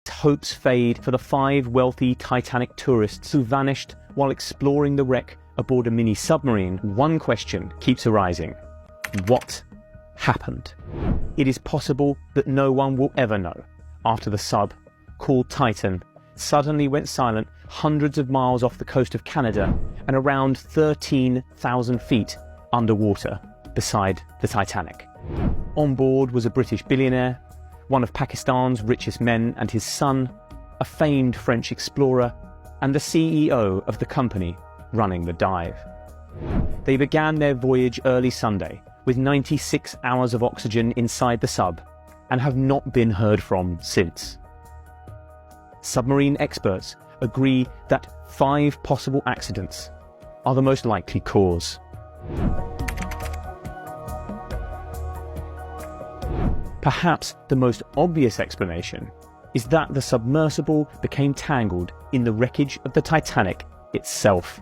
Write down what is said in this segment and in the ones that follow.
hopes fade for the 5 wealthy Titanic tourists who vanished while exploring the wreck aboard a mini submarine. One question keeps arising. What happened? It is possible that no one will ever know after the sub, called Titan, suddenly went silent hundreds of miles off the coast of Canada and around 13,000 feet underwater beside the Titanic. On board was a British billionaire, one of Pakistan's richest men and his son, a famed French explorer, and the CEO of the company running the dive. They began their voyage early Sunday with 96 hours of oxygen inside the sub and have not been heard from since. Submarine experts agree that 5 possible accidents are the most likely cause. Perhaps the most obvious explanation is that the submersible became tangled in the wreckage of the Titanic itself.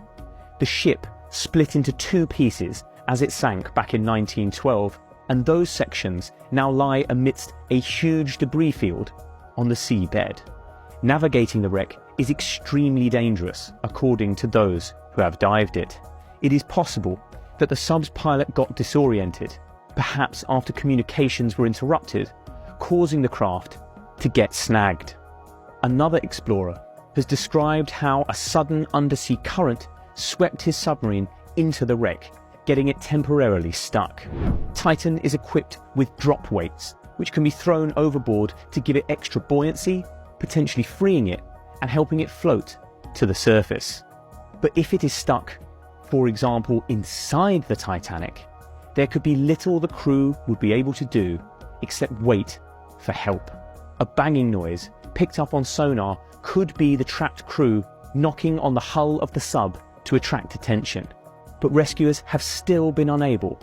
The ship split into 2 pieces as it sank back in 1912, and those sections now lie amidst a huge debris field on the seabed. Navigating the wreck is extremely dangerous, according to those who have dived it. It is possible that the sub's pilot got disoriented, perhaps after communications were interrupted, causing the craft to get snagged. Another explorer has described how a sudden undersea current swept his submarine into the wreck, getting it temporarily stuck. Titan is equipped with drop weights, which can be thrown overboard to give it extra buoyancy, potentially freeing it and helping it float to the surface. But if it is stuck, for example inside the Titanic, there could be little the crew would be able to do except wait for help. A banging noise picked up on sonar could be the trapped crew knocking on the hull of the sub to attract attention, but rescuers have still been unable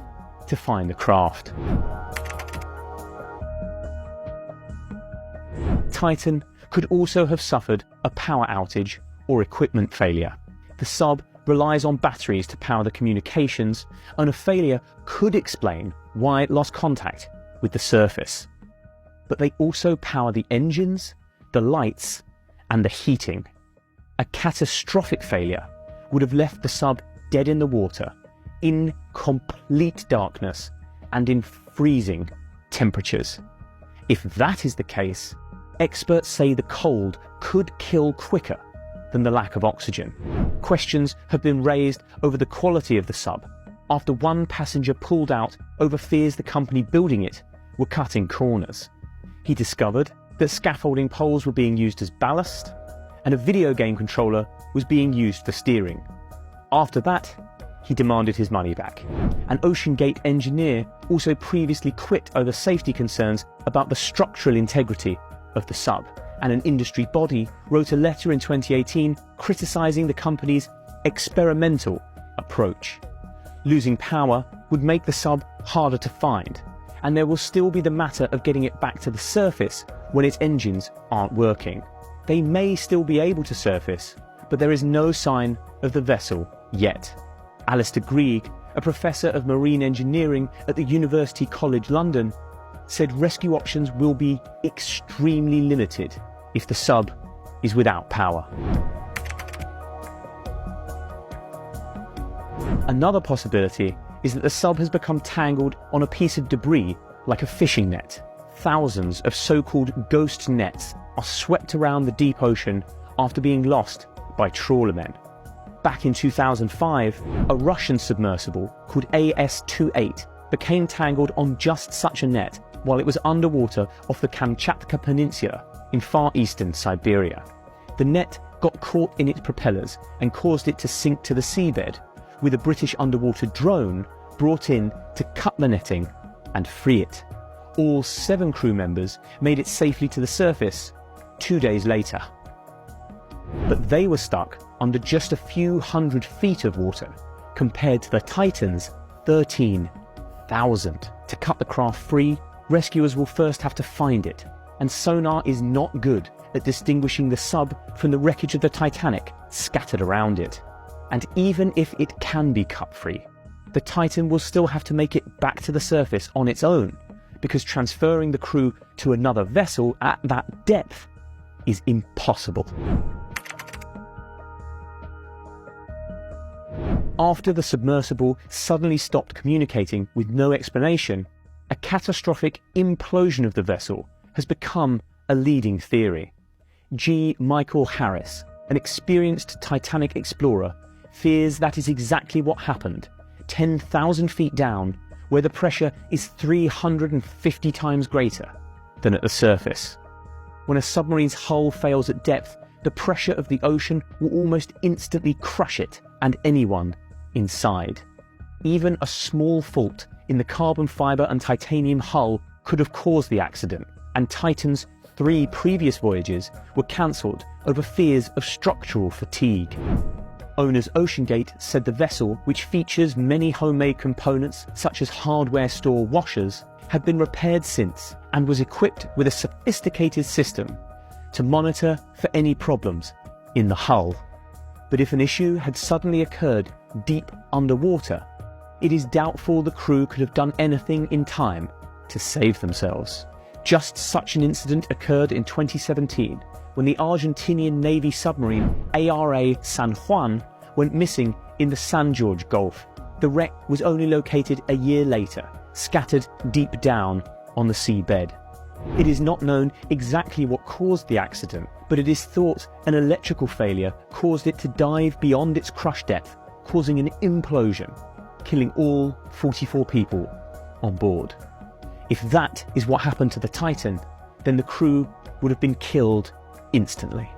to find the craft. Titan could also have suffered a power outage or equipment failure. The sub relies on batteries to power the communications, and a failure could explain why it lost contact with the surface. But they also power the engines, the lights, and the heating. A catastrophic failure would have left the sub dead in the water, in complete darkness, and in freezing temperatures. If that is the case, experts say the cold could kill quicker than the lack of oxygen. Questions have been raised over the quality of the sub after one passenger pulled out over fears the company building it were cutting corners. He discovered that scaffolding poles were being used as ballast and a video game controller was being used for steering. After that, he demanded his money back. An OceanGate engineer also previously quit over safety concerns about the structural integrity of the sub, and an industry body wrote a letter in 2018 criticising the company's experimental approach. Losing power would make the sub harder to find, and there will still be the matter of getting it back to the surface when its engines aren't working. They may still be able to surface, but there is no sign of the vessel yet. Alistair Grieg, a professor of marine engineering at the University College London, said rescue options will be extremely limited if the sub is without power. Another possibility is that the sub has become tangled on a piece of debris like a fishing net. Thousands of so-called ghost nets are swept around the deep ocean after being lost by trawlermen. Back in 2005, a Russian submersible called AS-28 became tangled on just such a net while it was underwater off the Kamchatka Peninsula in far eastern Siberia. The net got caught in its propellers and caused it to sink to the seabed, with a British underwater drone brought in to cut the netting and free it. All 7 crew members made it safely to the surface 2 days later. But they were stuck under just a few hundred feet of water, compared to the Titan's 13,000. To cut the craft free, rescuers will first have to find it, and sonar is not good at distinguishing the sub from the wreckage of the Titanic scattered around it. And even if it can be cut free, the Titan will still have to make it back to the surface on its own, because transferring the crew to another vessel at that depth is impossible. After the submersible suddenly stopped communicating with no explanation, a catastrophic implosion of the vessel has become a leading theory. G. Michael Harris, an experienced Titanic explorer, fears that is exactly what happened, 10,000 feet down, where the pressure is 350 times greater than at the surface. When a submarine's hull fails at depth, the pressure of the ocean will almost instantly crush it and anyone inside. Even a small fault in the carbon fibre and titanium hull could have caused the accident, and Titan's 3 previous voyages were cancelled over fears of structural fatigue. Owners OceanGate said the vessel, which features many homemade components such as hardware store washers, had been repaired since and was equipped with a sophisticated system to monitor for any problems in the hull. But if an issue had suddenly occurred deep underwater, it is doubtful the crew could have done anything in time to save themselves. Just such an incident occurred in 2017 when the Argentinian Navy submarine ARA San Juan went missing in the San Jorge Gulf. The wreck was only located a year later, scattered deep down on the seabed. It is not known exactly what caused the accident, but it is thought an electrical failure caused it to dive beyond its crush depth, causing an implosion, killing all 44 people on board. If that is what happened to the Titan, then the crew would have been killed instantly.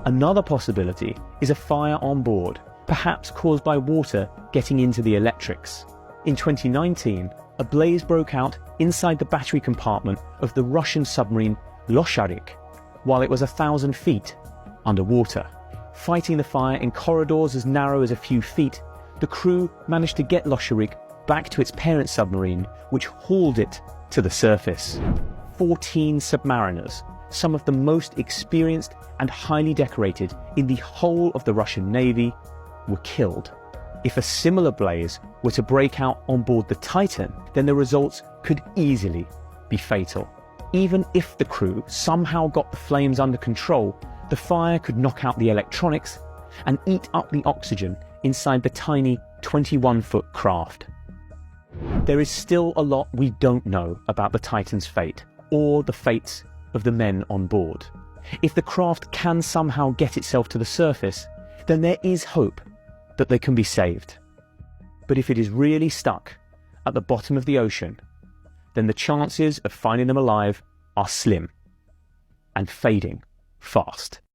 Another possibility is a fire on board, perhaps caused by water getting into the electrics. In 2019, a blaze broke out inside the battery compartment of the Russian submarine Losharik while it was 1,000 feet underwater. Fighting the fire in corridors as narrow as a few feet, the crew managed to get Losharik back to its parent submarine, which hauled it to the surface. 14 submariners, some of the most experienced and highly decorated in the whole of the Russian Navy, were killed. If a similar blaze were to break out on board the Titan, then the results could easily be fatal. Even if the crew somehow got the flames under control, the fire could knock out the electronics and eat up the oxygen inside the tiny 21-foot craft. There is still a lot we don't know about the Titan's fate, or the fates of the men on board. If the craft can somehow get itself to the surface, then there is hope that they can be saved. But if it is really stuck at the bottom of the ocean, then the chances of finding them alive are slim and fading fast.